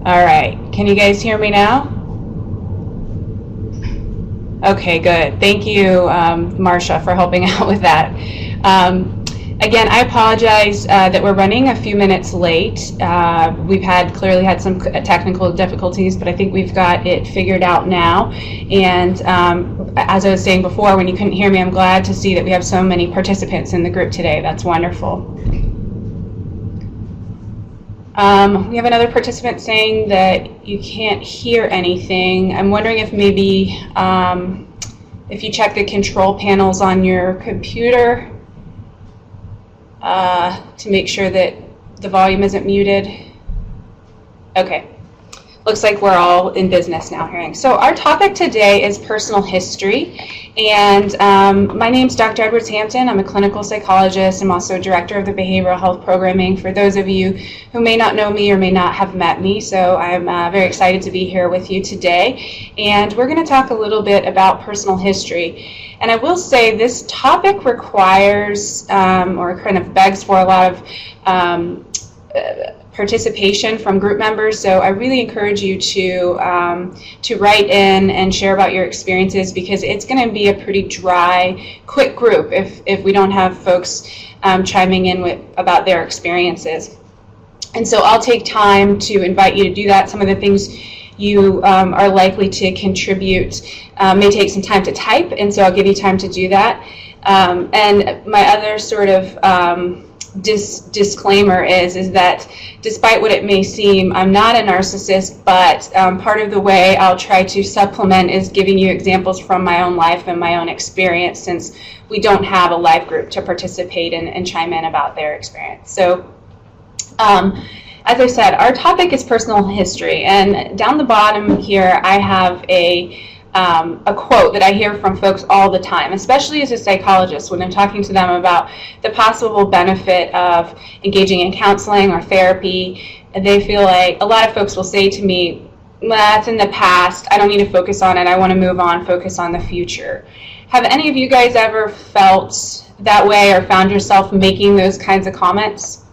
All right, can you guys hear me now? Okay, good. Thank you, Marcia, for helping out with that. Again, I apologize that we're running a few minutes late. We've clearly had some technical difficulties, but I think we've got it figured out now. And as I was saying before, when you couldn't hear me, I'm glad to see that we have so many participants in the group today. That's wonderful. We have another participant saying that you can't hear anything. I'm wondering if maybe if you check the control panels on your computer to make sure that the volume isn't muted. Okay. Looks like we're all in business now hearing. So our topic today is personal history, and my name's Dr. Edwards-Hampton. I'm a clinical psychologist. I'm also director of the behavioral health programming for those of you who may not know me or may not have met me. So I'm very excited to be here with you today, and we're going to talk a little bit about personal history. And I will say this topic requires or kind of begs for a lot of participation from group members, so I really encourage you to write in and share about your experiences, because it's going to be a pretty dry, quick group if we don't have folks chiming in about their experiences. And so I'll take time to invite you to do that. Some of the things you are likely to contribute may take some time to type, and so I'll give you time to do that. And my other sort of disclaimer is that despite what it may seem, I'm not a narcissist, but part of the way I'll try to supplement is giving you examples from my own life and my own experience, since we don't have a live group to participate in and chime in about their experience. So as I said, our topic is personal history, and down the bottom here I have a quote that I hear from folks all the time, especially as a psychologist, when I'm talking to them about the possible benefit of engaging in counseling or therapy. They feel like, a lot of folks will say to me, that's in the past, I don't need to focus on it, I want to move on, focus on the future. Have any of you guys ever felt that way or found yourself making those kinds of comments?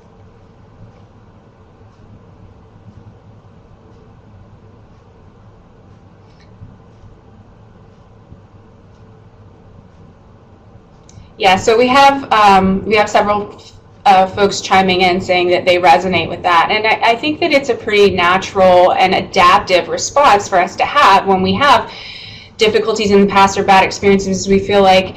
Yeah, so we have several folks chiming in saying that they resonate with that, and I think that it's a pretty natural and adaptive response for us to have when we have difficulties in the past or bad experiences. We feel like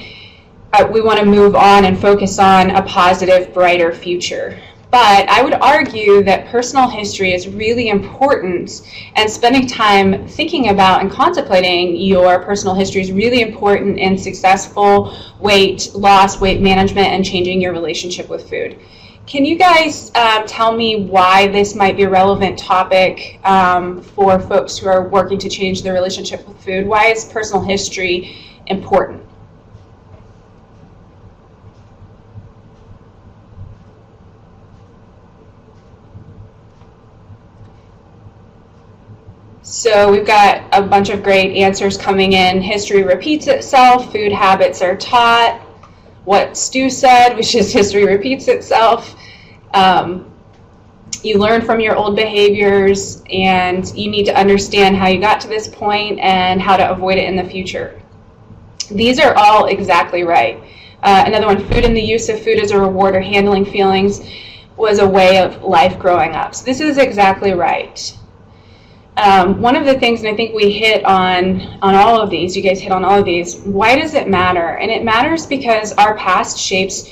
we want to move on and focus on a positive, brighter future. But I would argue that personal history is really important, and spending time thinking about and contemplating your personal history is really important in successful weight loss, weight management, and changing your relationship with food. Can you guys tell me why this might be a relevant topic for folks who are working to change their relationship with food? Why is personal history important? So we've got a bunch of great answers coming in. History repeats itself. Food habits are taught. What Stu said, which is history repeats itself. You learn from your old behaviors, and you need to understand how you got to this point and how to avoid it in the future. These are all exactly right. Another one, food and the use of food as a reward or handling feelings was a way of life growing up. So this is exactly right. One of the things, and I think we hit on all of these, you guys hit on all of these, why does it matter? And it matters because our past shapes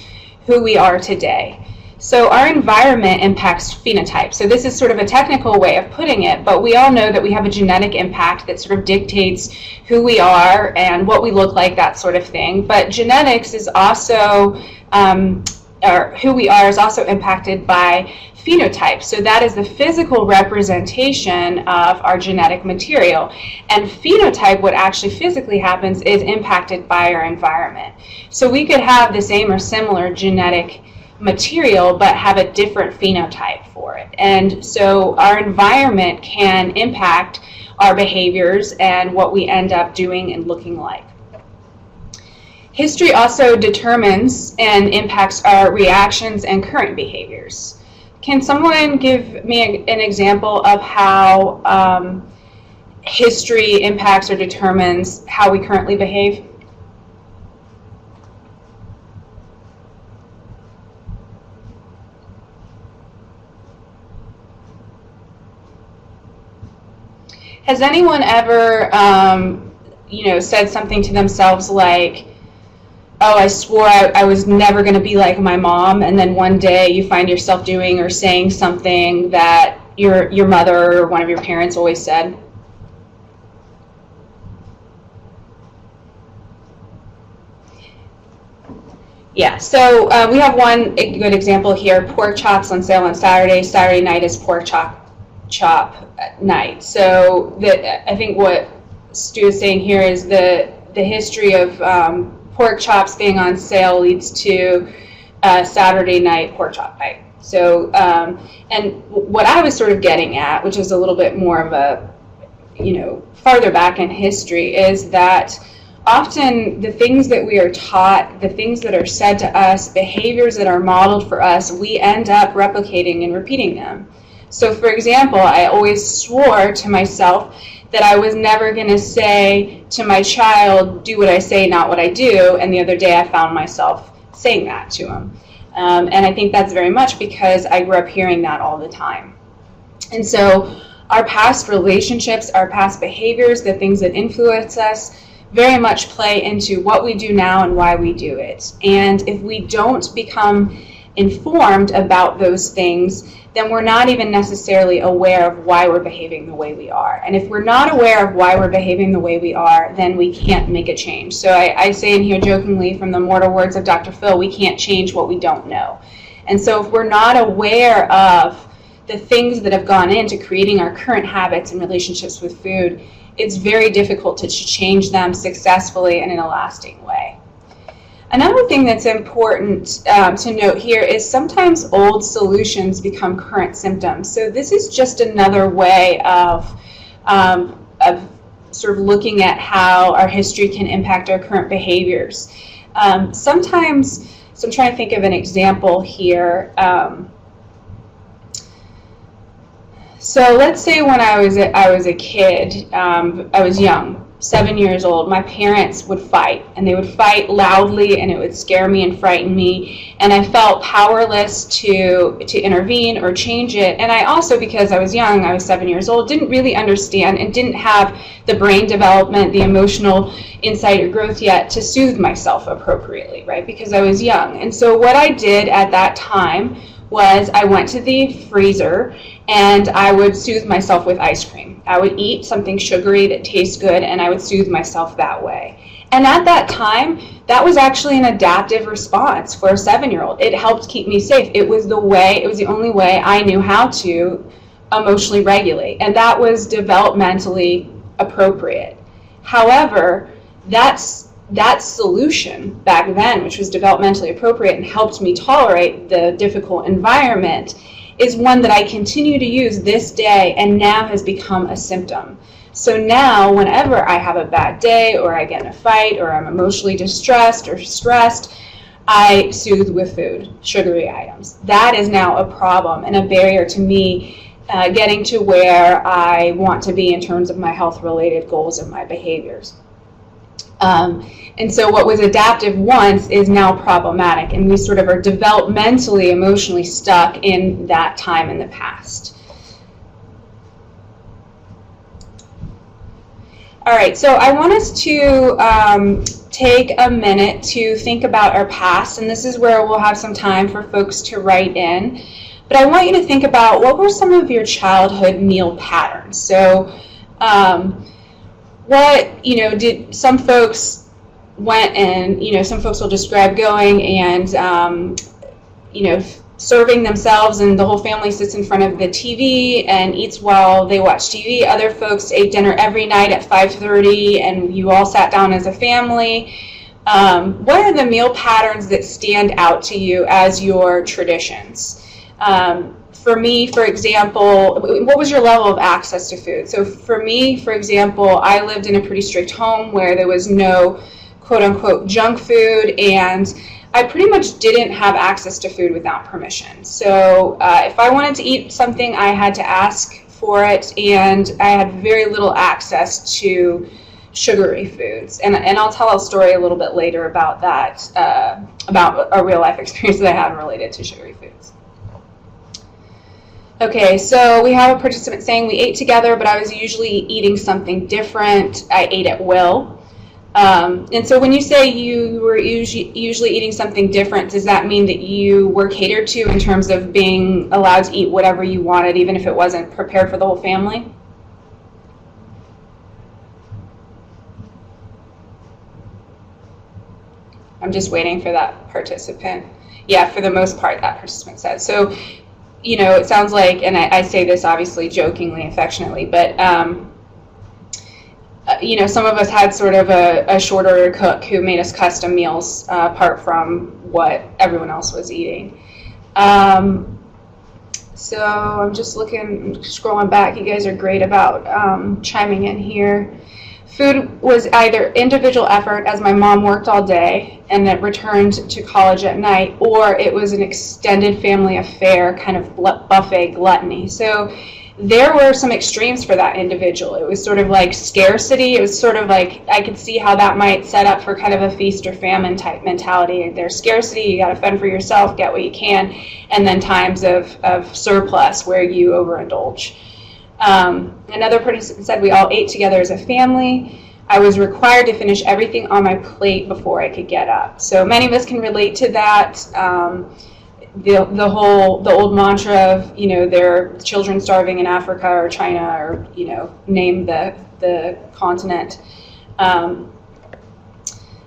who we are today. So our environment impacts phenotype. So this is sort of a technical way of putting it, but we all know that we have a genetic impact that sort of dictates who we are and what we look like, that sort of thing. But genetics is also, or who we are is also impacted by phenotype. So that is the physical representation of our genetic material. And phenotype, what actually physically happens, is impacted by our environment. So we could have the same or similar genetic material but have a different phenotype for it. And so our environment can impact our behaviors and what we end up doing and looking like. History also determines and impacts our reactions and current behaviors. Can someone give me an example of how history impacts or determines how we currently behave? Has anyone ever, said something to themselves like, oh, I swore I was never going to be like my mom, and then one day you find yourself doing or saying something that your mother or one of your parents always said? Yeah, so we have one good example here. Pork chops on sale on Saturday. Saturday night is pork chop night. So I think what Stu is saying here is the history of pork chops being on sale leads to Saturday night pork chop night. So, and what I was sort of getting at, which is a little bit more of a, farther back in history, is that often the things that we are taught, the things that are said to us, behaviors that are modeled for us, we end up replicating and repeating them. So for example, I always swore to myself that I was never going to say to my child, do what I say, not what I do, and the other day I found myself saying that to him. And I think that's very much because I grew up hearing that all the time. And so our past relationships, our past behaviors, the things that influence us, very much play into what we do now and why we do it. And if we don't become informed about those things, then we're not even necessarily aware of why we're behaving the way we are. And if we're not aware of why we're behaving the way we are, then we can't make a change. So I say in here jokingly from the immortal words of Dr. Phil, we can't change what we don't know. And so if we're not aware of the things that have gone into creating our current habits and relationships with food, it's very difficult to change them successfully and in a lasting way. Another thing that's important to note here is sometimes old solutions become current symptoms. So this is just another way of sort of looking at how our history can impact our current behaviors. Sometimes, so I'm trying to think of an example here. So let's say when I was a kid, I was young, 7 years old, my parents would fight, and they would fight loudly, and it would scare me and frighten me, and I felt powerless to intervene or change it. And I also, because I was young, I was 7 years old, didn't really understand and didn't have the brain development, the emotional insight or growth yet to soothe myself appropriately, right? Because I was young. And so what I did at that time was I went to the freezer and I would soothe myself with ice cream. I would eat something sugary that tastes good, and I would soothe myself that way. And at that time, that was actually an adaptive response for a 7-year-old. It helped keep me safe. It was the only way I knew how to emotionally regulate, and that was developmentally appropriate. However, that solution back then, which was developmentally appropriate and helped me tolerate the difficult environment, is one that I continue to use this day and now has become a symptom. So now whenever I have a bad day or I get in a fight or I'm emotionally distressed or stressed, I soothe with food, sugary items. That is now a problem and a barrier to me getting to where I want to be in terms of my health-related goals and my behaviors. And so what was adaptive once is now problematic, and we sort of are developmentally, emotionally stuck in that time in the past. All right, so I want us to take a minute to think about our past, and this is where we'll have some time for folks to write in. But I want you to think about what were some of your childhood meal patterns. So did some folks went and, some folks will describe going and, serving themselves, and the whole family sits in front of the TV and eats while they watch TV. Other folks ate dinner every night at 5:30 and you all sat down as a family. What are the meal patterns that stand out to you as your traditions? For me, for example, what was your level of access to food? So for me, for example, I lived in a pretty strict home where there was no quote-unquote junk food, and I pretty much didn't have access to food without permission. So if I wanted to eat something, I had to ask for it, and I had very little access to sugary foods. And I'll tell a story a little bit later about that, about a real life experience that I had related to sugary foods. Okay, so we have a participant saying we ate together, but I was usually eating something different. I ate at will. And so when you say you were usually eating something different, does that mean that you were catered to in terms of being allowed to eat whatever you wanted, even if it wasn't prepared for the whole family? I'm just waiting for that participant. Yeah, for the most part, that participant said. So, you know, it sounds like, and I say this obviously jokingly, affectionately, but you know, some of us had sort of a short order cook who made us custom meals apart from what everyone else was eating. So I'm just looking, scrolling back. You guys are great about chiming in here. Food was either individual effort, as my mom worked all day and then returned to college at night, or it was an extended family affair, kind of buffet gluttony. So there were some extremes for that individual. It was sort of like scarcity. It was sort of like, I could see how that might set up for kind of a feast or famine type mentality. There's scarcity, you got to fend for yourself, get what you can, and then times of surplus where you overindulge. Another person said we all ate together as a family. I was required to finish everything on my plate before I could get up. So many of us can relate to that. The old mantra of, you know, there are children starving in Africa or China, or, you know, name the continent.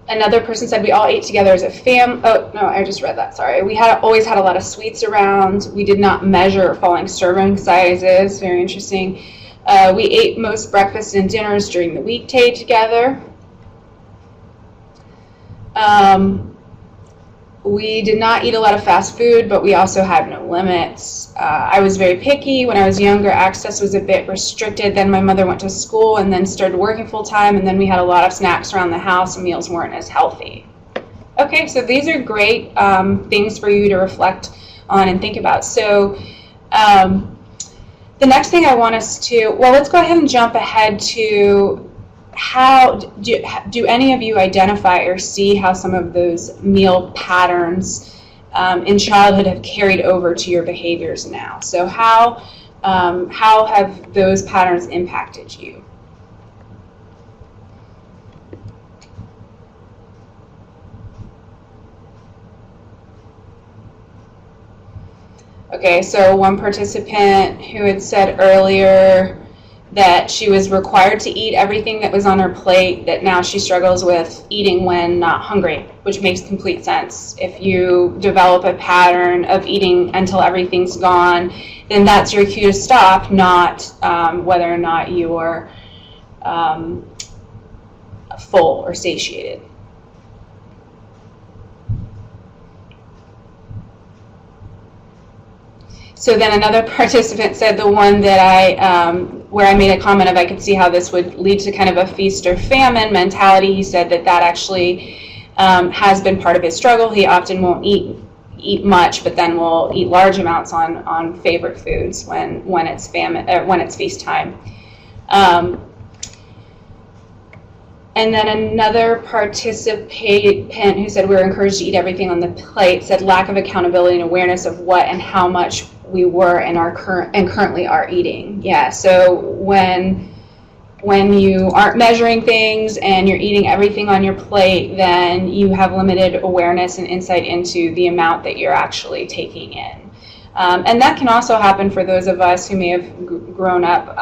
Another person said we all ate together as a oh no, I just read that, sorry. We always had a lot of sweets around. We did not measure falling serving sizes. Very interesting. We ate most breakfasts and dinners during the weekday together. We did not eat a lot of fast food, but we also had no limits. I was very picky. When I was younger, access was a bit restricted. Then my mother went to school and then started working full time, and then we had a lot of snacks around the house, and meals weren't as healthy. Okay, so these are great things for you to reflect on and think about. So the next thing I want us to, well, let's go ahead and jump ahead to how do any of you identify or see how some of those meal patterns in childhood have carried over to your behaviors now? So how have those patterns impacted you? Okay, so one participant who had said earlier that she was required to eat everything that was on her plate, that now she struggles with eating when not hungry, which makes complete sense. If you develop a pattern of eating until everything's gone, then that's your cue to stop, not whether or not you're full or satiated. So then another participant said the one that where I made a comment of I could see how this would lead to kind of a feast or famine mentality. He said that actually has been part of his struggle. He often won't eat much, but then will eat large amounts on favorite foods when it's famine when it's feast time. And then another participant who said we were encouraged to eat everything on the plate said lack of accountability and awareness of what and how much we were and currently are eating. Yeah, so when you aren't measuring things and you're eating everything on your plate, then you have limited awareness and insight into the amount that you're actually taking in. And that can also happen for those of us who may have grown up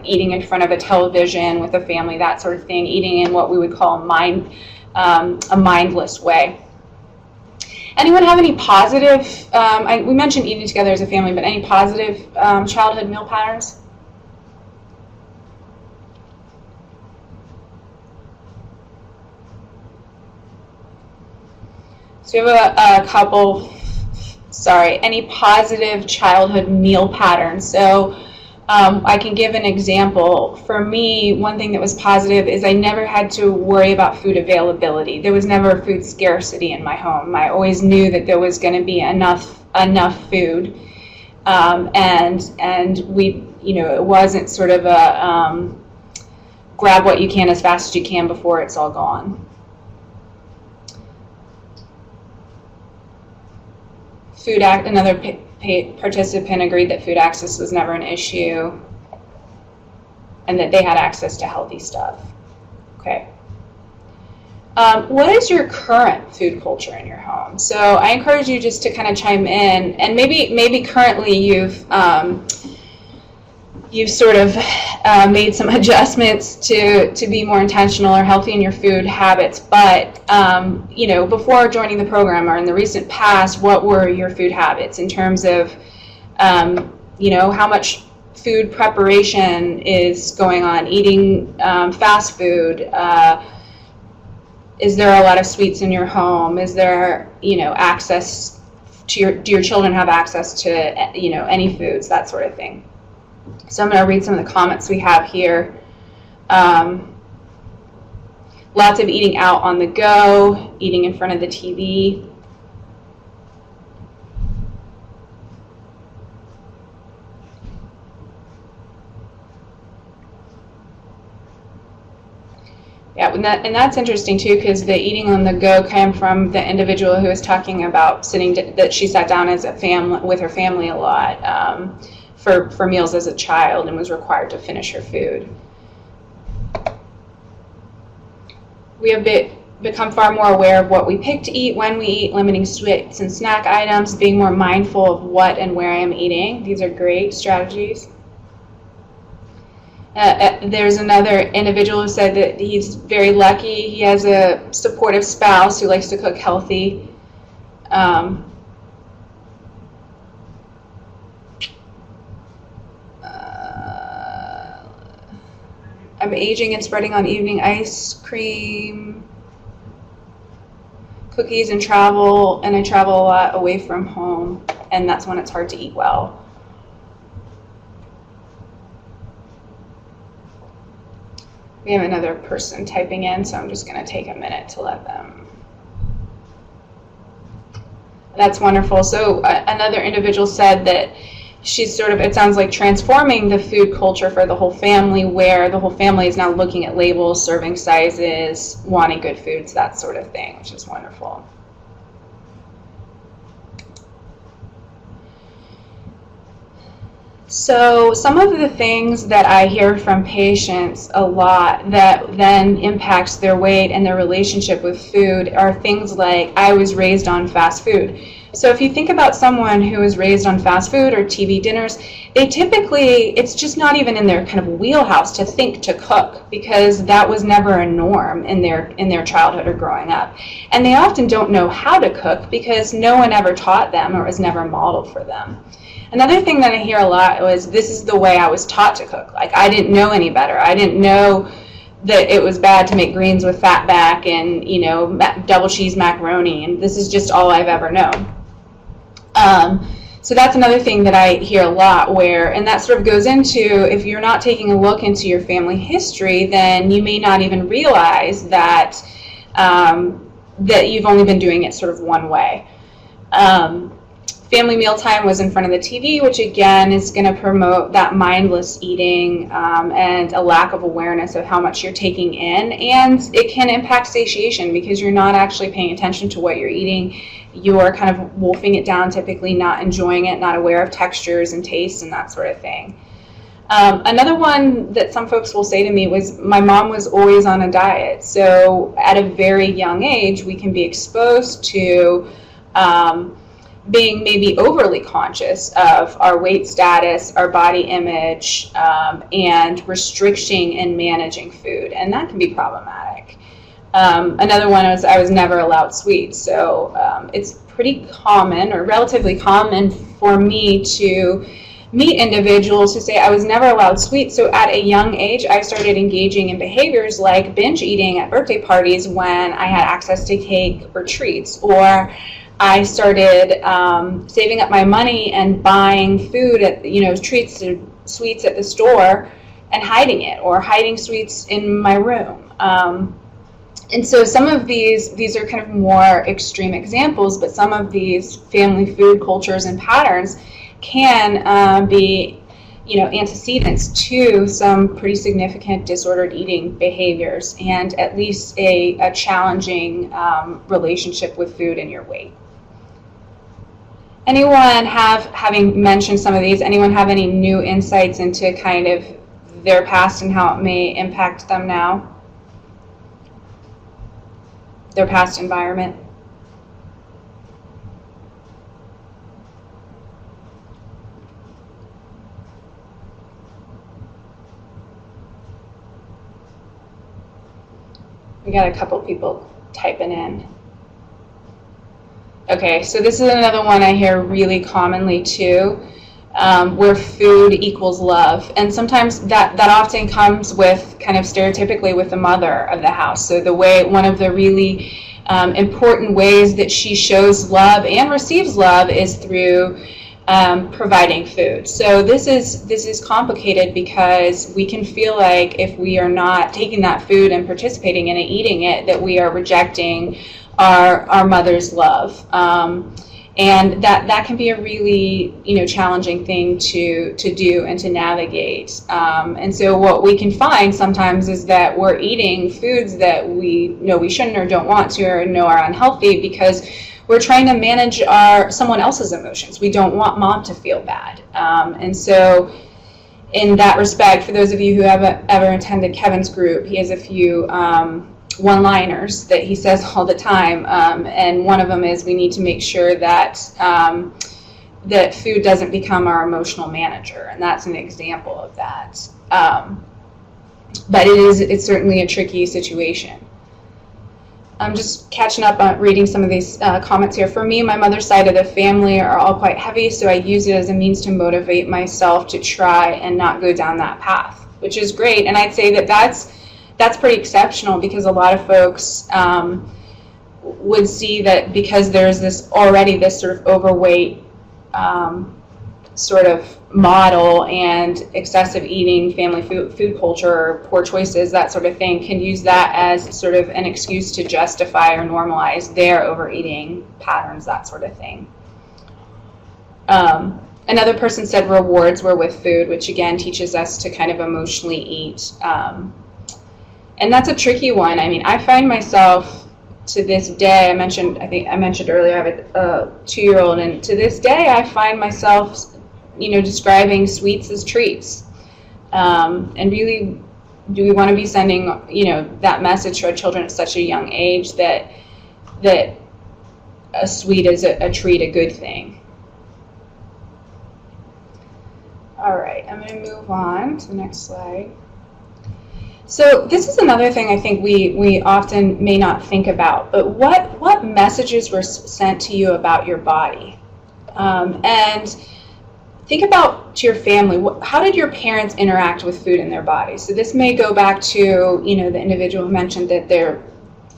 eating in front of a television with a family, that sort of thing, eating in what we would call a mindless way. Anyone have any positive, we mentioned eating together as a family, but any positive childhood meal patterns? So we have a couple, any positive childhood meal patterns. So I can give an example. For me, one thing that was positive is I never had to worry about food availability. There was never food scarcity in my home. I always knew that there was going to be enough food, and we, it wasn't sort of a grab what you can as fast as you can before it's all gone. Another participant agreed that food access was never an issue and that they had access to healthy stuff. Okay. What is your current food culture in your home? So I encourage you just to kind of chime in, and maybe currently you've sort of made some adjustments to be more intentional or healthy in your food habits, but before joining the program or in the recent past, what were your food habits in terms of how much food preparation is going on, eating fast food, is there a lot of sweets in your home, is there access to do your children have access to any foods, that sort of thing. So I'm going to read some of the comments we have here. Lots of eating out on the go, eating in front of the TV. Yeah, and that's interesting too, because the eating on the go came from the individual who was talking about that she sat down as a family with her family a lot for meals as a child and was required to finish her food. We have become far more aware of what we pick to eat, when we eat, limiting sweets and snack items, being more mindful of what and where I am eating. These are great strategies. There's another individual who said that he's very lucky. He has a supportive spouse who likes to cook healthy. I'm aging and spreading on evening ice cream, cookies, and I travel a lot away from home, and that's when it's hard to eat well. We have another person typing in, so I'm just going to take a minute to let them. That's wonderful. So another individual said that she's sort of, it sounds like, transforming the food culture for the whole family, where the whole family is now looking at labels, serving sizes, wanting good foods, that sort of thing, which is wonderful. So some of the things that I hear from patients a lot that then impacts their weight and their relationship with food are things like, I was raised on fast food. So if you think about someone who was raised on fast food or TV dinners, they typically, it's just not even in their kind of wheelhouse to think to cook, because that was never a norm in their childhood or growing up. And they often don't know how to cook because no one ever taught them or was never modeled for them. Another thing that I hear a lot was, this is the way I was taught to cook. Like, I didn't know any better. I didn't know that it was bad to make greens with fat back and, double cheese macaroni, and this is just all I've ever known. So that's another thing that I hear a lot, and that sort of goes into, if you're not taking a look into your family history, then you may not even realize that that you've only been doing it sort of one way. Family mealtime was in front of the TV, which again is going to promote that mindless eating and a lack of awareness of how much you're taking in. And it can impact satiation because you're not actually paying attention to what you're eating. You're kind of wolfing it down, typically not enjoying it, not aware of textures and tastes and that sort of thing. Another one that some folks will say to me was, my mom was always on a diet. So at a very young age, we can be exposed to being maybe overly conscious of our weight status, our body image, and restricting and managing food, and that can be problematic. Another one was, I was never allowed sweets, so it's pretty common, or relatively common, for me to meet individuals who say, I was never allowed sweets, so at a young age I started engaging in behaviors like binge eating at birthday parties when I had access to cake or treats, or I started saving up my money and buying food at treats sweets at the store and hiding it, or hiding sweets in my room. And so some of these are kind of more extreme examples, but some of these family food cultures and patterns can be, antecedents to some pretty significant disordered eating behaviors and at least a challenging relationship with food and your weight. Anyone having mentioned some of these, anyone have any new insights into kind of their past and how it may impact them now? Their past environment? We got a couple people typing in. Okay, so this is another one I hear really commonly too, where food equals love. And sometimes that often comes with kind of stereotypically with the mother of the house. So one of the really important ways that she shows love and receives love is through providing food. So this is complicated because we can feel like if we are not taking that food and participating in it, eating it, that we are rejecting our mother's love. And that can be a really challenging thing to do and to navigate. And so what we can find sometimes is that we're eating foods that we know we shouldn't or don't want to or know are unhealthy because we're trying to manage someone else's emotions. We don't want mom to feel bad. And so in that respect, for those of you who haven't ever attended Kevin's group, he has a few one-liners that he says all the time, and one of them is we need to make sure that that food doesn't become our emotional manager, and that's an example of that. But it's certainly a tricky situation. I'm just catching up on reading some of these comments here. For me, my mother's side of the family are all quite heavy, so I use it as a means to motivate myself to try and not go down that path, which is great. And I'd say that that's pretty exceptional because a lot of folks would see that because there's this sort of overweight sort of model and excessive eating, family food culture, poor choices, that sort of thing, can use that as sort of an excuse to justify or normalize their overeating patterns, that sort of thing. Another person said rewards were with food, which again teaches us to kind of emotionally eat. And that's a tricky one. I mean, I find myself to this day, I think I mentioned earlier, I have a 2-year-old, and to this day I find myself describing sweets as treats. And really, do we want to be sending, that message to our children at such a young age that a sweet is a treat, a good thing? All right, I'm going to move on to the next slide. So this is another thing I think we often may not think about, but what messages were sent to you about your body? And think about to your family, how did your parents interact with food in their bodies? So this may go back to, the individual who mentioned that their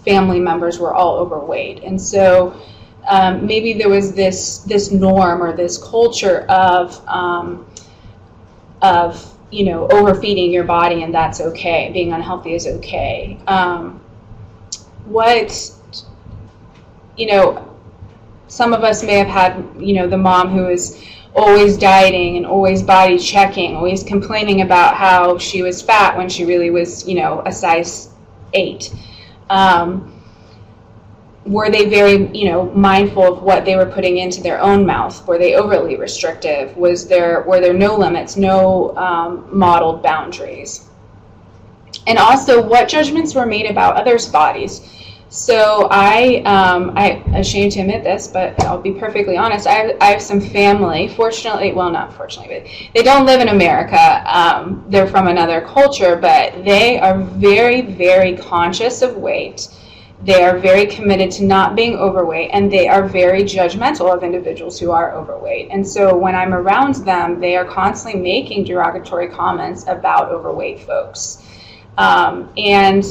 family members were all overweight. And so maybe there was this norm or this culture of overfeeding your body, and that's okay. Being unhealthy is okay. Some of us may have had, the mom who is always dieting and always body checking, always complaining about how she was fat when she really was, a size 8. Were they very, mindful of what they were putting into their own mouth? Were they overly restrictive? Were there no limits, no modeled boundaries? And also, what judgments were made about others' bodies? So I'm ashamed to admit this, but I'll be perfectly honest. I have some family, not fortunately, but they don't live in America. They're from another culture, but they are very, very conscious of weight. They are very committed to not being overweight, and they are very judgmental of individuals who are overweight. And so when I'm around them, they are constantly making derogatory comments about overweight folks. And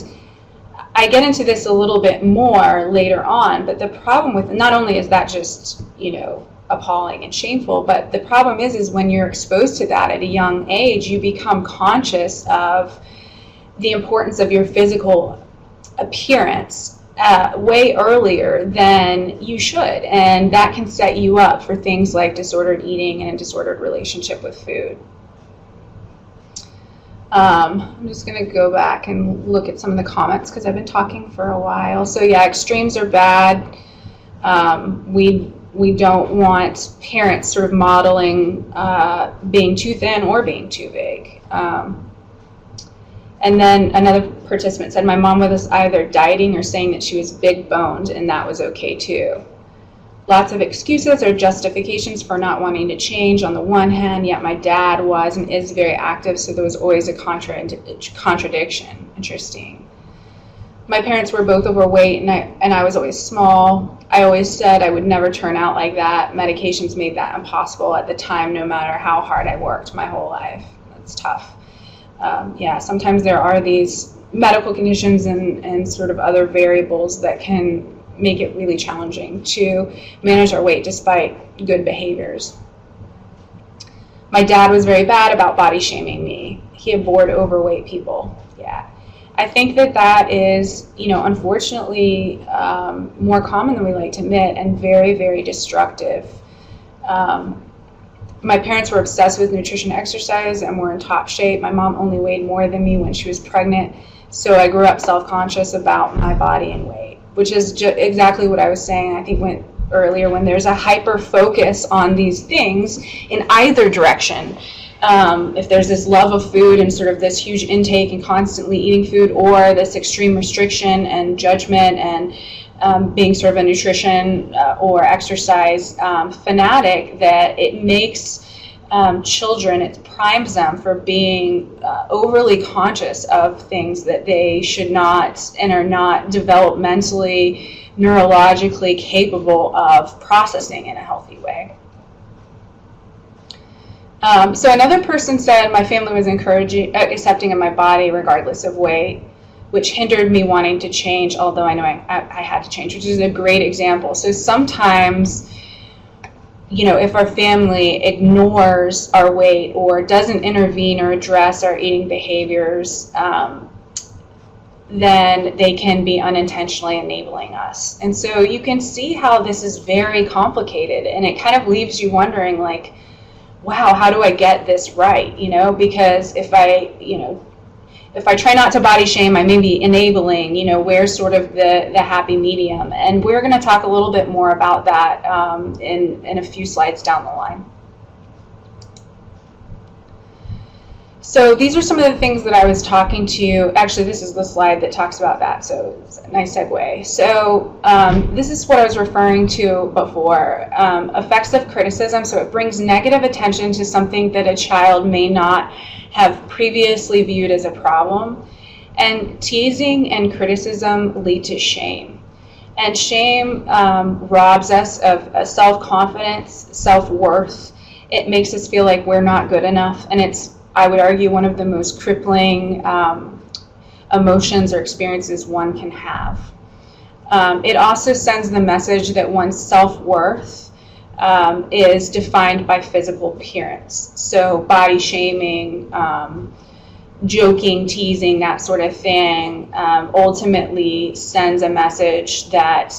I get into this a little bit more later on, but the problem with, not only is that just, appalling and shameful. But the problem is when you're exposed to that at a young age, you become conscious of the importance of your physical appearance way earlier than you should, and that can set you up for things like disordered eating and a disordered relationship with food. I'm just going to go back and look at some of the comments because I've been talking for a while. So yeah, extremes are bad. We don't want parents sort of modeling being too thin or being too big. And then another participant said, my mom was either dieting or saying that she was big boned, and that was okay too. Lots of excuses or justifications for not wanting to change on the one hand, yet my dad was and is very active, so there was always a contradiction. Interesting. My parents were both overweight, and I was always small. I always said I would never turn out like that. Medications made that impossible at the time, no matter how hard I worked my whole life. That's tough. Yeah, sometimes there are these medical conditions and sort of other variables that can make it really challenging to manage our weight despite good behaviors. My dad was very bad about body shaming me. He abhorred overweight people. Yeah. I think that is, unfortunately more common than we like to admit, and very, very destructive. My parents were obsessed with nutrition and exercise and were in top shape. My mom only weighed more than me when she was pregnant, so I grew up self-conscious about my body and weight, which is exactly what I was saying, I think, earlier, when there's a hyper-focus on these things in either direction. If there's this love of food and sort of this huge intake and constantly eating food, or this extreme restriction and judgment and being sort of a nutrition or exercise fanatic, that it makes children, it primes them for being overly conscious of things that they should not and are not developmentally, neurologically capable of processing in a healthy way. So another person said, my family was accepting of my body regardless of weight, which hindered me wanting to change, although I know I had to change, which is a great example. So sometimes, if our family ignores our weight or doesn't intervene or address our eating behaviors, then they can be unintentionally enabling us. And so you can see how this is very complicated, and it kind of leaves you wondering, like, wow, how do I get this right? Because if I try not to body shame, I may be enabling, where's sort of the happy medium. And we're going to talk a little bit more about that in a few slides down the line. So these are some of the things that I was talking to. Actually, this is the slide that talks about that, so it's a nice segue. So this is what I was referring to before, effects of criticism. So it brings negative attention to something that a child may not have previously viewed as a problem. And teasing and criticism lead to shame. And shame robs us of self-confidence, self-worth. It makes us feel like we're not good enough, and it's, I would argue, one of the most crippling emotions or experiences one can have. It also sends the message that one's self-worth is defined by physical appearance. So body shaming, joking, teasing, that sort of thing, ultimately sends a message that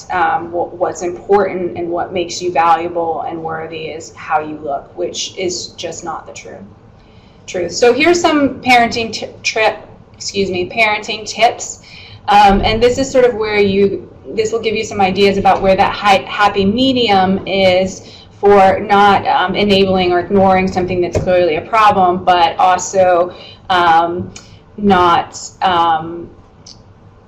what's important and what makes you valuable and worthy is how you look, which is just not the truth. So here's some parenting tips, and this is sort of where this will give you some ideas about where that happy medium is for not enabling or ignoring something that's clearly a problem, but also not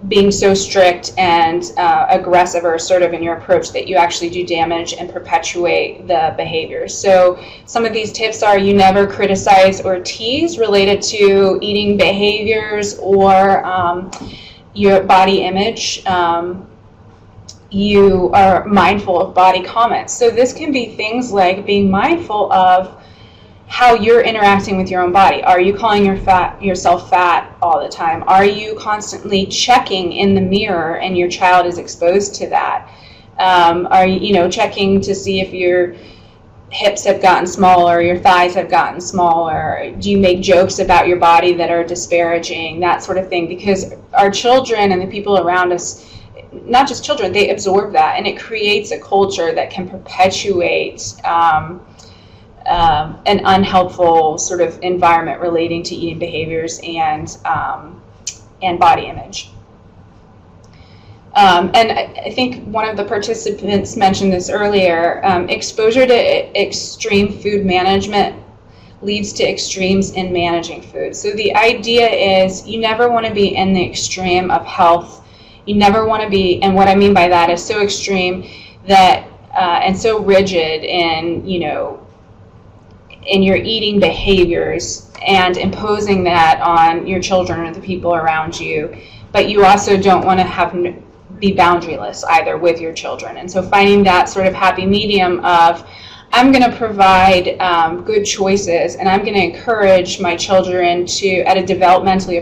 being so strict and aggressive or assertive in your approach that you actually do damage and perpetuate the behaviors. So some of these tips are: you never criticize or tease related to eating behaviors or your body image. You are mindful of body comments. So this can be things like being mindful of how you're interacting with your own body. Are you calling yourself fat all the time? Are you constantly checking in the mirror and your child is exposed to that? Are you checking to see if you're hips have gotten smaller, your thighs have gotten smaller? Do you make jokes about your body that are disparaging, that sort of thing? Because our children and the people around us, not just children, they absorb that, and it creates a culture that can perpetuate an unhelpful sort of environment relating to eating behaviors and body image. And I think one of the participants mentioned this earlier, exposure to extreme food management leads to extremes in managing food. So the idea is you never want to be in the extreme of health. You never want to be, and what I mean by that is so extreme that, and so rigid in, in your eating behaviors and imposing that on your children or the people around you. But you also don't want to be boundaryless either with your children. And so finding that sort of happy medium of, I'm going to provide good choices, and I'm going to encourage my children to, at a developmentally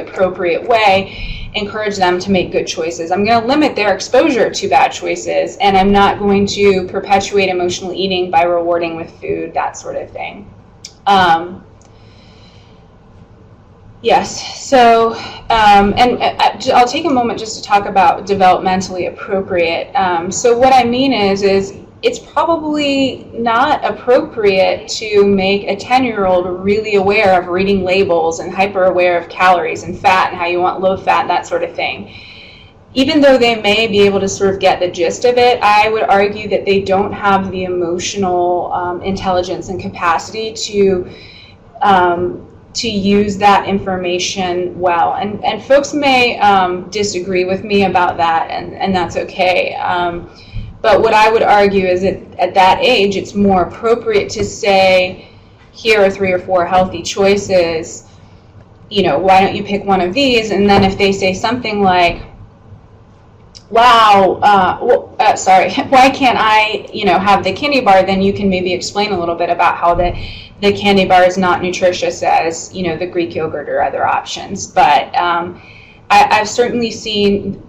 appropriate way, encourage them to make good choices. I'm going to limit their exposure to bad choices, and I'm not going to perpetuate emotional eating by rewarding with food, that sort of thing. Yes, so, and I'll take a moment just to talk about developmentally appropriate. So what I mean is it's probably not appropriate to make a 10-year-old really aware of reading labels and hyper aware of calories and fat and how you want low fat, that sort of thing. Even though they may be able to sort of get the gist of it, I would argue that they don't have the emotional intelligence and capacity to use that information well. And folks may disagree with me about that, and that's okay. But what I would argue is that at that age, it's more appropriate to say, here are 3 or 4 healthy choices, why don't you pick one of these? And then if they say something like, wow, why can't I, have the candy bar? Then you can maybe explain a little bit about how the candy bar is not nutritious as, the Greek yogurt or other options. But I've certainly seen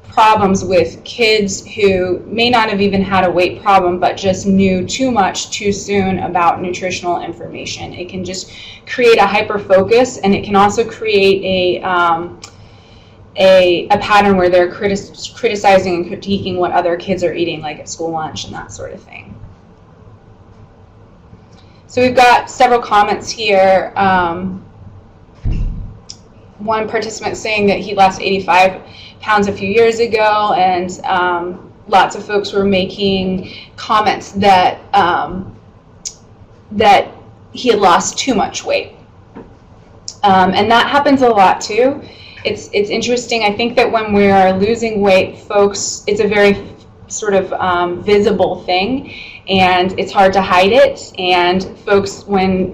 problems with kids who may not have even had a weight problem, but just knew too much too soon about nutritional information. It can just create a hyper focus, and it can also create a pattern where they're criticizing and critiquing what other kids are eating, like at school lunch and that sort of thing. So we've got several comments here. One participant saying that he lost 85 pounds a few years ago, and lots of folks were making comments that that he had lost too much weight, and that happens a lot too. It's interesting. I think that when we are losing weight, folks, it's a very sort of visible thing, and it's hard to hide it. And folks, when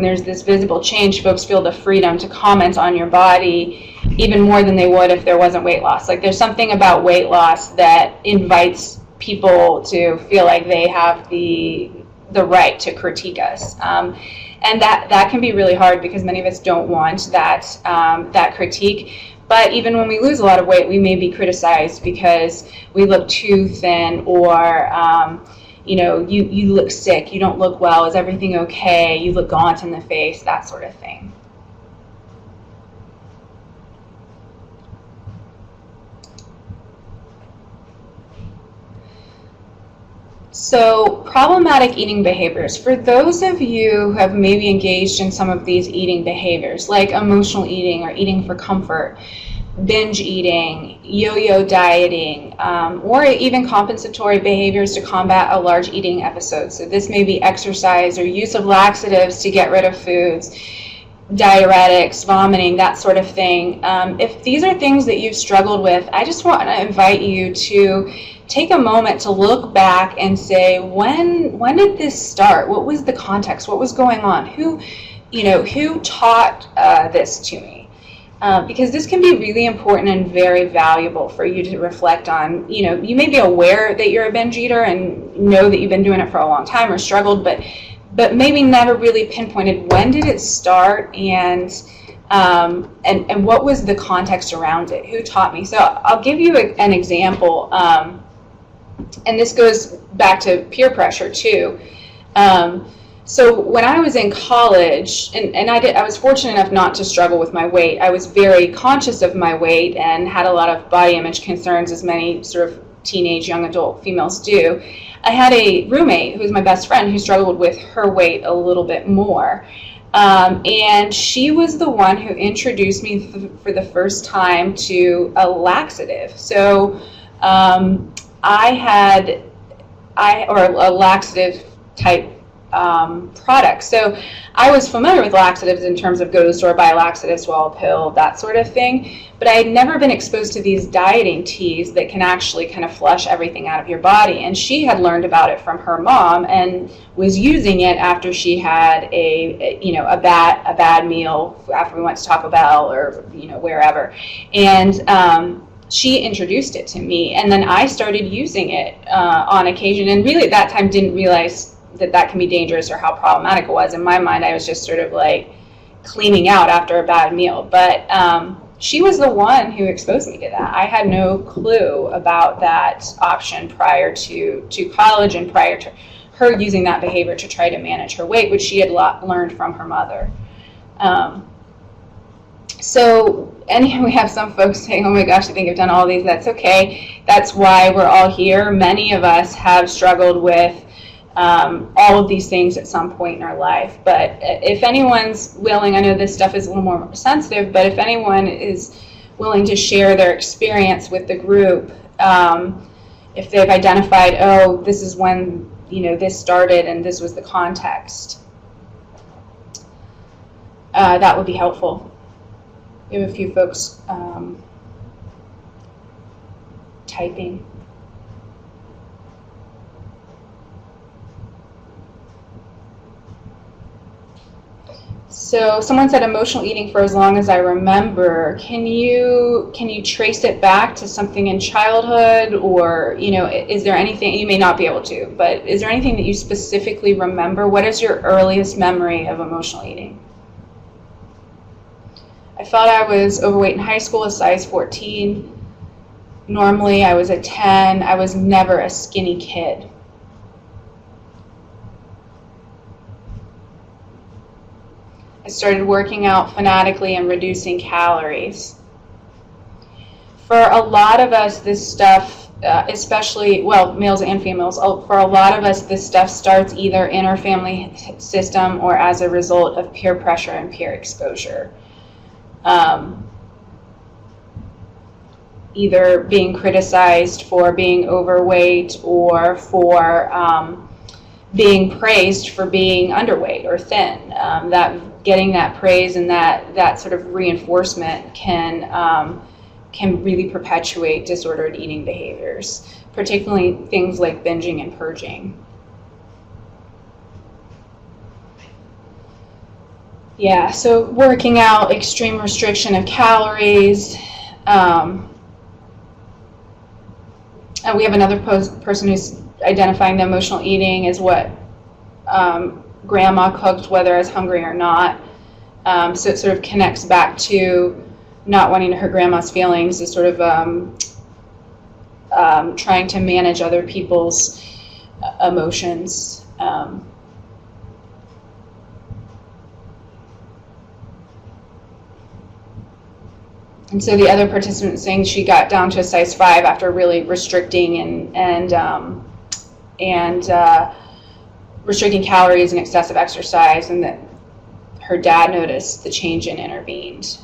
there's this visible change, folks feel the freedom to comment on your body even more than they would if there wasn't weight loss. Like, there's something about weight loss that invites people to feel like they have the right to critique us. And that can be really hard because many of us don't want that critique. But even when we lose a lot of weight, we may be criticized because we look too thin, or you look sick, you don't look well, is everything okay, you look gaunt in the face, that sort of thing. So, problematic eating behaviors. For those of you who have maybe engaged in some of these eating behaviors, like emotional eating or eating for comfort, binge eating, yo-yo dieting, or even compensatory behaviors to combat a large eating episode. So this may be exercise or use of laxatives to get rid of foods, diuretics, vomiting, that sort of thing. If these are things that you've struggled with, I just want to invite you to take a moment to look back and say, when did this start? What was the context? What was going on? Who taught this to me? Because this can be really important and very valuable for you to reflect on. You may be aware that you're a binge eater and know that you've been doing it for a long time or struggled, but maybe never really pinpointed when did it start and what was the context around it? Who taught me? So I'll give you an example. And this goes back to peer pressure too. So when I was in college, and I was fortunate enough not to struggle with my weight. I was very conscious of my weight and had a lot of body image concerns, as many sort of teenage young adult females do. I had a roommate who was my best friend who struggled with her weight a little bit more. And she was the one who introduced me for the first time to a laxative. So or a laxative type product. So I was familiar with laxatives in terms of go to the store, buy a laxative, swallow a pill, that sort of thing. But I had never been exposed to these dieting teas that can actually kind of flush everything out of your body. And she had learned about it from her mom and was using it after she had a bad meal, after we went to Taco Bell or wherever. And she introduced it to me, and then I started using it on occasion, and really at that time didn't realize that can be dangerous or how problematic it was. In my mind, I was just sort of like cleaning out after a bad meal. But she was the one who exposed me to that. I had no clue about that option prior to college and prior to her using that behavior to try to manage her weight, which she had learned from her mother. And we have some folks saying, oh my gosh, I think I've done all these. That's okay. That's why we're all here. Many of us have struggled with all of these things at some point in our life. But if anyone's willing, I know this stuff is a little more sensitive, but if anyone is willing to share their experience with the group, if they've identified, oh, this is when this started and this was the context, that would be helpful. We have a few folks typing. So someone said emotional eating for as long as I remember. Can you trace it back to something in childhood, or is there anything, you may not be able to, but is there anything that you specifically remember? What is your earliest memory of emotional eating? I felt I was overweight in high school, a size 14. Normally I was a 10. I was never a skinny kid. I started working out fanatically and reducing calories. For a lot of us, this stuff, especially, males and females, for a lot of us, this stuff starts either in our family system or as a result of peer pressure and peer exposure. Either being criticized for being overweight or for being praised for being underweight or thin. Getting that praise and that sort of reinforcement can really perpetuate disordered eating behaviors, particularly things like binging and purging. Yeah, so working out, extreme restriction of calories. And we have another person who's identifying the emotional eating as what grandma cooked, whether I was hungry or not. So it sort of connects back to not wanting to hurt grandma's feelings, is sort of trying to manage other people's emotions. And so the other participant saying she got down to a size 5 after really restricting and restricting calories and excessive exercise, and that her dad noticed the change and intervened.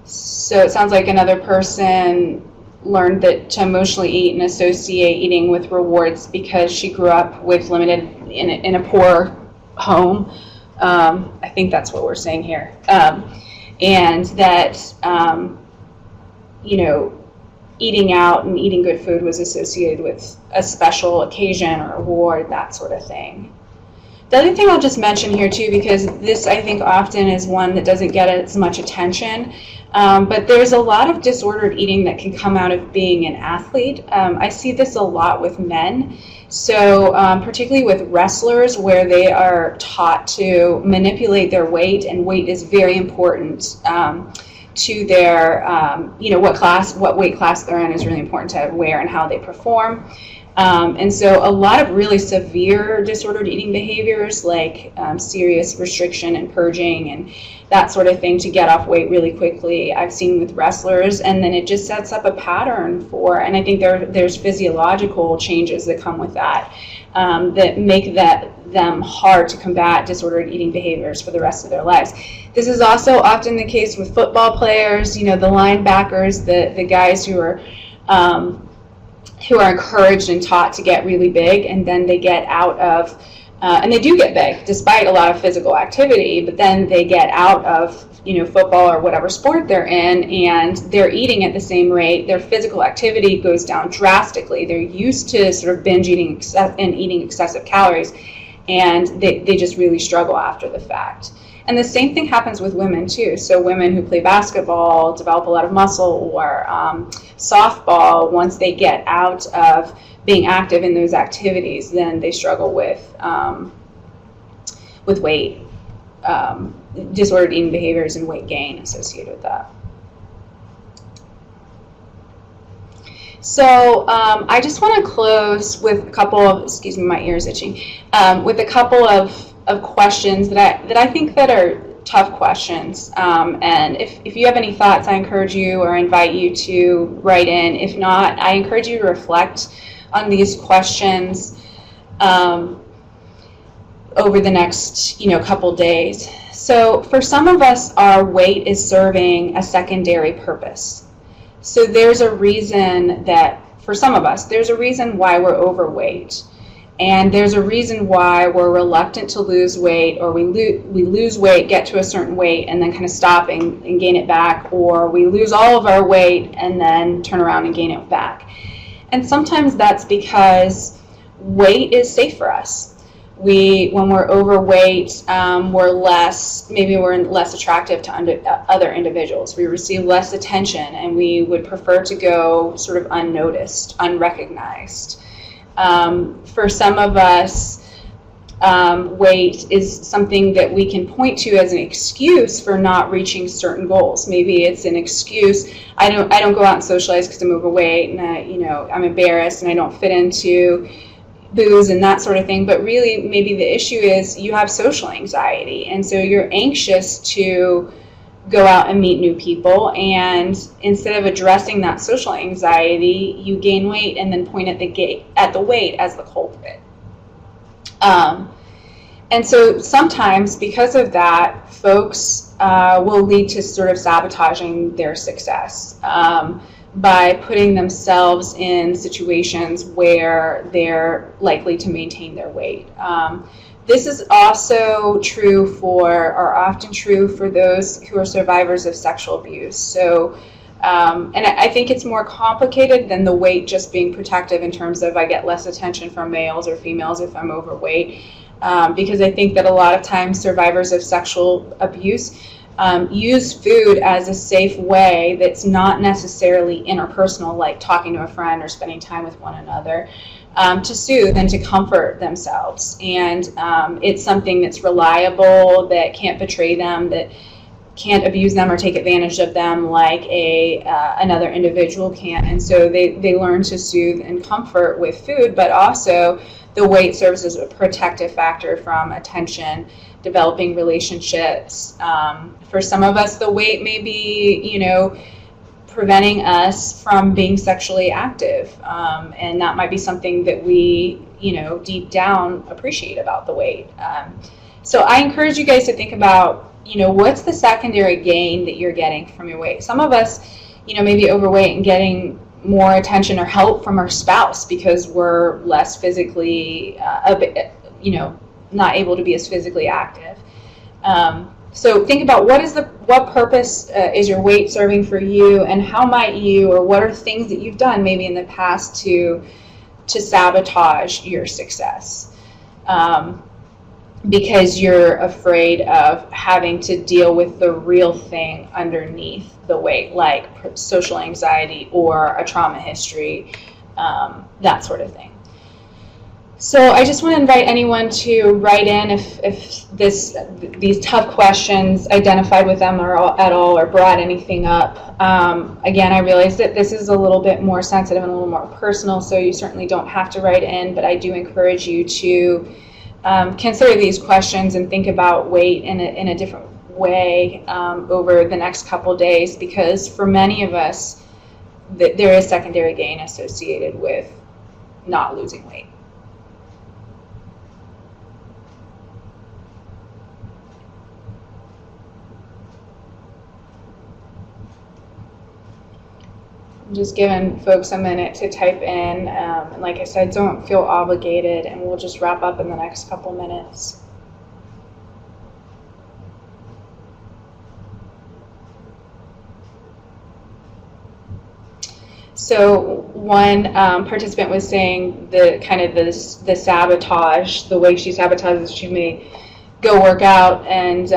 So it sounds like another person learned that to emotionally eat and associate eating with rewards because she grew up with limited in a poor home. I think that's what we're saying here. And that, eating out and eating good food was associated with a special occasion or reward, that sort of thing. The other thing I'll just mention here too, because this I think often is one that doesn't get as much attention, but there's a lot of disordered eating that can come out of being an athlete. I see this a lot with men. So particularly with wrestlers, where they are taught to manipulate their weight, and weight is very important to their, what weight class they're in is really important to where and how they perform. And so a lot of really severe disordered eating behaviors like serious restriction and purging and that sort of thing to get off weight really quickly, I've seen with wrestlers, and then it just sets up a pattern for, and I think there's physiological changes that come with that that make them hard to combat disordered eating behaviors for the rest of their lives. This is also often the case with football players, the linebackers, the guys who are encouraged and taught to get really big, and then they get out of, and they do get big despite a lot of physical activity, but then they get out of football or whatever sport they're in, and they're eating at the same rate. Their physical activity goes down drastically. They're used to sort of binge eating and eating excessive calories, and they just really struggle after the fact. And the same thing happens with women too. So women who play basketball develop a lot of muscle, or softball, once they get out of being active in those activities, then they struggle with weight, disordered eating behaviors and weight gain associated with that. So I just want to close with a couple of, excuse me, my ear's itching, with a couple of questions that I think that are tough questions. And if you have any thoughts, I encourage you or invite you to write in. If not, I encourage you to reflect on these questions over the next couple days. So for some of us, our weight is serving a secondary purpose. So there's a reason that, for some of us, there's a reason why we're overweight. And there's a reason why we're reluctant to lose weight, or we lose weight, get to a certain weight, and then kind of stop and gain it back, or we lose all of our weight and then turn around and gain it back. And sometimes that's because weight is safe for us. When we're overweight, we're less attractive to other individuals. We receive less attention, and we would prefer to go sort of unnoticed, unrecognized. For some of us, weight is something that we can point to as an excuse for not reaching certain goals. Maybe it's an excuse. I don't go out and socialize because I'm overweight, and I'm embarrassed, and I don't fit into booze and that sort of thing. But really, maybe the issue is you have social anxiety, and so you're anxious to go out and meet new people, and instead of addressing that social anxiety, you gain weight and then point at the weight as the culprit. And so sometimes, because of that, folks will lead to sort of sabotaging their success by putting themselves in situations where they're likely to maintain their weight. This is also true often true for those who are survivors of sexual abuse. So, and I think it's more complicated than the weight just being protective in terms of I get less attention from males or females if I'm overweight, because I think that a lot of times survivors of sexual abuse use food as a safe way that's not necessarily interpersonal, like talking to a friend or spending time with one another, to soothe and to comfort themselves. And it's something that's reliable, that can't betray them, that can't abuse them or take advantage of them like another individual can. And so they learn to soothe and comfort with food, but also the weight serves as a protective factor from attention, developing relationships. For some of us, the weight may be, preventing us from being sexually active. And that might be something that we, deep down appreciate about the weight. So I encourage you guys to think about, what's the secondary gain that you're getting from your weight? Some of us, may be overweight and getting more attention or help from our spouse because we're less physically, not able to be as physically active. So think about what purpose is your weight serving for you, and how might you, or what are things that you've done maybe in the past to sabotage your success, because you're afraid of having to deal with the real thing underneath the weight, like social anxiety or a trauma history, that sort of thing. So I just want to invite anyone to write in if these tough questions identified with them at all or brought anything up. Again, I realize that this is a little bit more sensitive and a little more personal, so you certainly don't have to write in, but I do encourage you to consider these questions and think about weight in a different way over the next couple days, because for many of us, there is secondary gain associated with not losing weight. I'm just giving folks a minute to type in, and like I said, don't feel obligated, and we'll just wrap up in the next couple minutes. So one participant was saying the sabotage, the way she sabotages, she may go work out and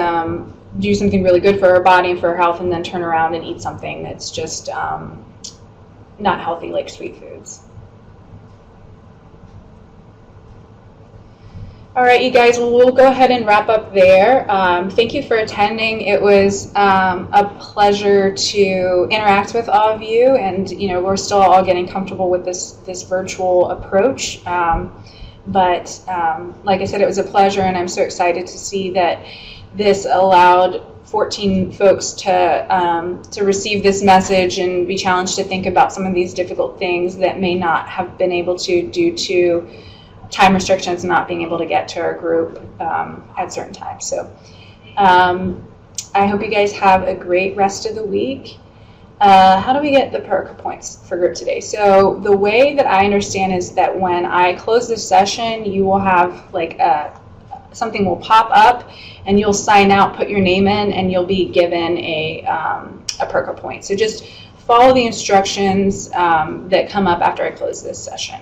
do something really good for her body and for her health, and then turn around and eat something that's just not healthy, like sweet foods. All right, you guys, we'll go ahead and wrap up there. Thank you for attending. It was a pleasure to interact with all of you, and we're still all getting comfortable with this virtual approach. But like I said, it was a pleasure, and I'm so excited to see that this allowed 14 folks to receive this message and be challenged to think about some of these difficult things that may not have been able to due to time restrictions, not being able to get to our group at certain times. So I hope you guys have a great rest of the week. How do we get the perk points for group today? So the way that I understand is that when I close this session, you will have like something will pop up, and you'll sign out, put your name in, and you'll be given a perk point. So just follow the instructions that come up after I close this session.